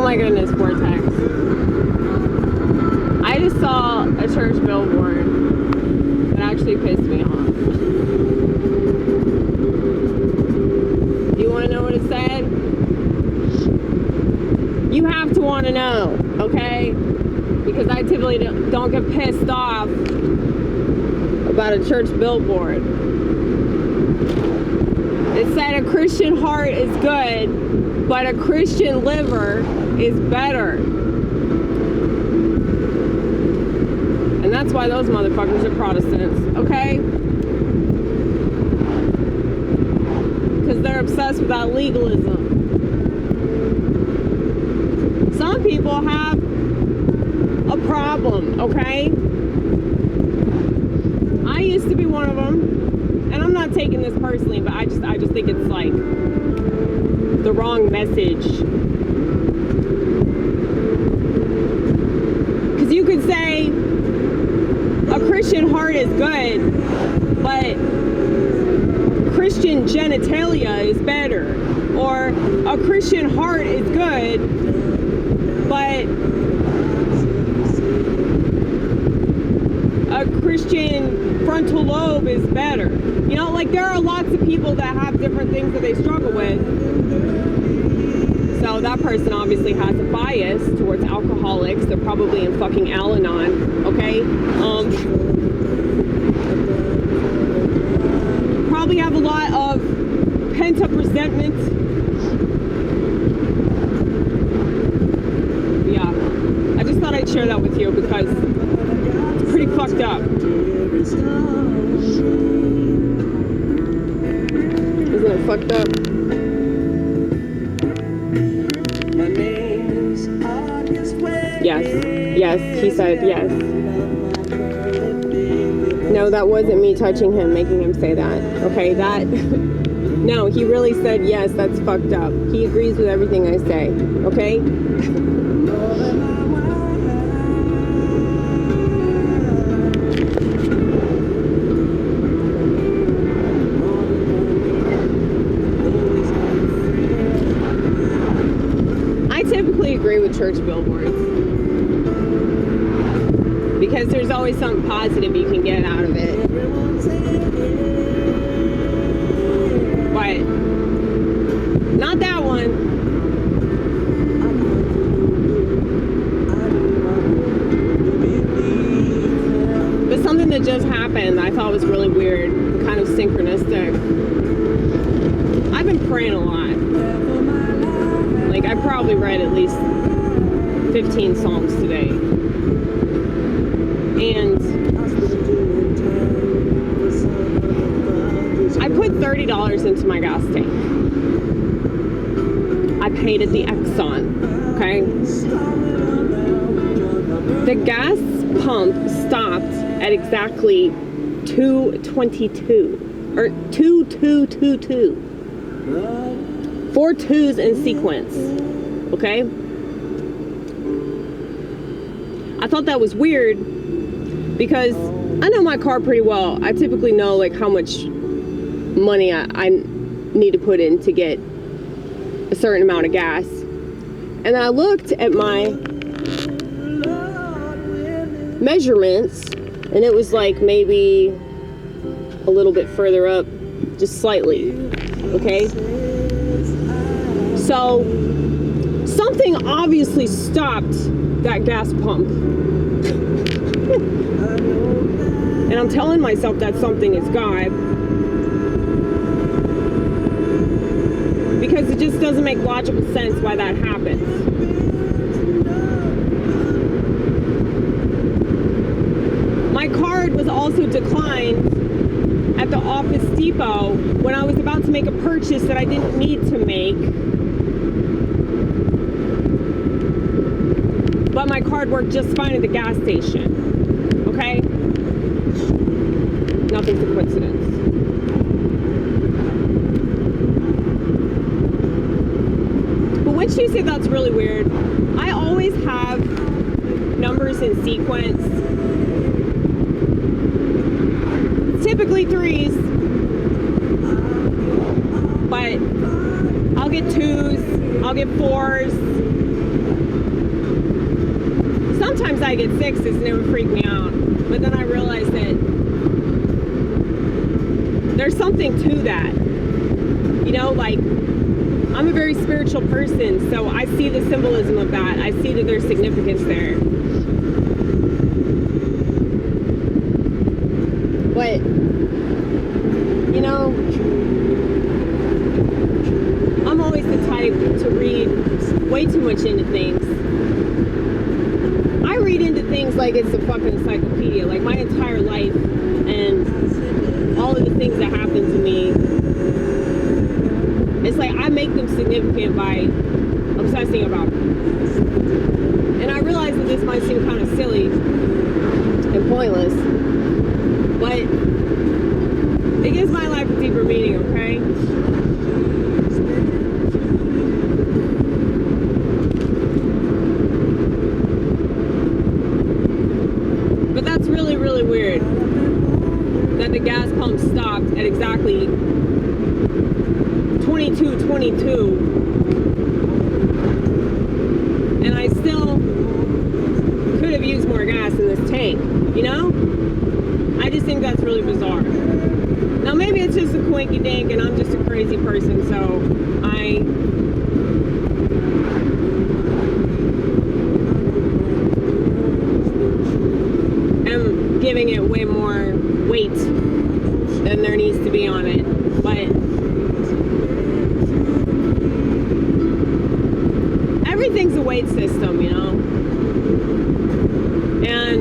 my goodness, Vortex. I just saw a church billboard that actually pissed me off. You want to know what it said? You have to want to know, okay? Because I typically don't get pissed off about a church billboard. It said a Christian heart is good, but a Christian liver is better. And that's why those motherfuckers are Protestants, okay? Because they're obsessed with that legalism. Some people have a problem, okay? I used to be one of them. And I'm not taking this personally, but I just think it's like the wrong message. Because you could say a Christian heart is good, but Christian genitalia is better. Or a Christian heart is good, but a Christian frontal lobe is better. You know, like there are lots of people that have different things that they struggle with. So that person obviously has a bias towards alcoholics. They're probably in fucking al-anon, okay? Probably have a lot of pent-up resentment. Yeah, I just thought I'd share that with you because it's pretty fucked up. Isn't it fucked up? Yes, he said yes. No, that wasn't me touching him, making him say that. Okay, that... No, he really said yes, that's fucked up. He agrees with everything I say, okay? I typically agree with church billboards. Because there's always something positive you can get out of it. But not that one. But something that just happened I thought was really weird, kind of synchronistic. I've been praying a lot. Like I probably read at least 15 Psalms today. And I put $30 into my gas tank. I paid at the Exxon, okay? The gas pump stopped at exactly 2:22 or 2222. 4 twos in sequence, okay? I thought that was weird because I know my car pretty well. I typically know like how much money I need to put in to get a certain amount of gas. And I looked at my measurements and it was like maybe a little bit further up, just slightly, okay? So something obviously stopped that gas pump. And I'm telling myself that something is God. Because it just doesn't make logical sense why that happens. My card was also declined at the Office Depot when I was about to make a purchase that I didn't need to make. But my card worked just fine at the gas station. Okay? Nothing's a coincidence. But when she said that's really weird, I always have numbers in sequence. Typically 3s, but I'll get 2s, I'll get 4s, sometimes I get sick, and it would freak me out. But then I realized that there's something to that. You know, like, I'm a very spiritual person, so I see the symbolism of that. I see that there's significance there. But, you know, I'm always the type to read way too much into things. I read into things like it's a fucking encyclopedia, like my entire life and all of the things that happen to me. It's like I make them significant by obsessing about them. And I realize that this might seem kind of silly and pointless, but it gives my life a deeper meaning, okay? But that's really, really weird that the gas pump stopped at exactly 22:22, and I still could have used more gas in this tank, you know? I just think that's really bizarre. Now maybe it's just a quinky dink and I'm just a crazy person, so I am giving it way more weight than there needs to be on it. But everything's a weight system, you know? And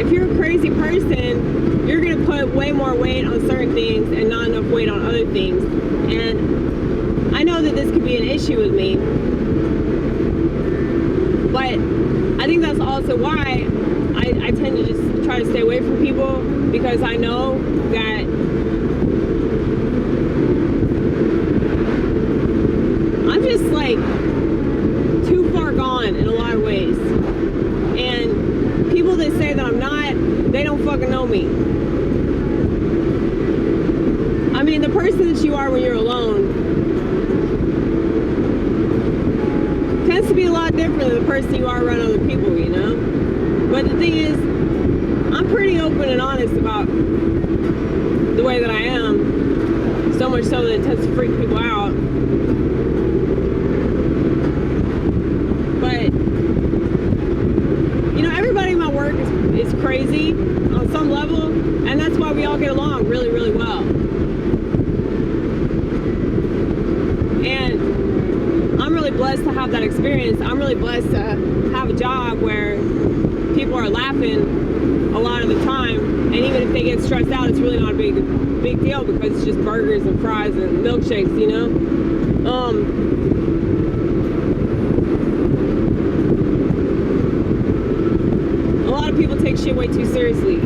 if you're a crazy person, you're gonna put way more weight on certain things and not enough weight on other things. And I know that this could be an issue with me, but I think that's also why I tend to just try to stay away from people, because I know that I'm just like too far gone in a lot of ways. And people that say that I'm not, they don't fucking know me. I mean, the person that you are when you're alone tends to be a lot different than the person you are around other people, you know? But the thing is, I'm pretty open and honest about the way that I am, so much so that it tends to freak people out. But, you know, everybody in my work is crazy on some level, and that's why we all get along really, really well. And I'm really blessed to have that experience. I'm really blessed to have a job where people are laughing a lot of the time, and even if they get stressed out, it's really not a big deal, because it's just burgers and fries and milkshakes, you know? A lot of people take shit way too seriously.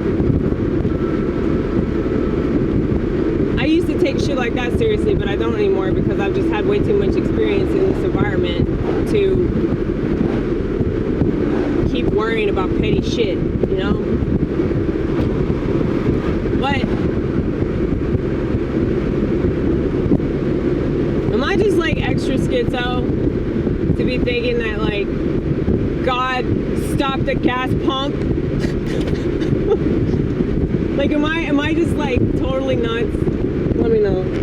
I used to take shit like that seriously, but I don't anymore, because I've just had way too much experience in this environment to keep worrying about petty shit, you know? But am I just like extra schizo to be thinking that like God stopped the gas pump? Like am I just like totally nuts?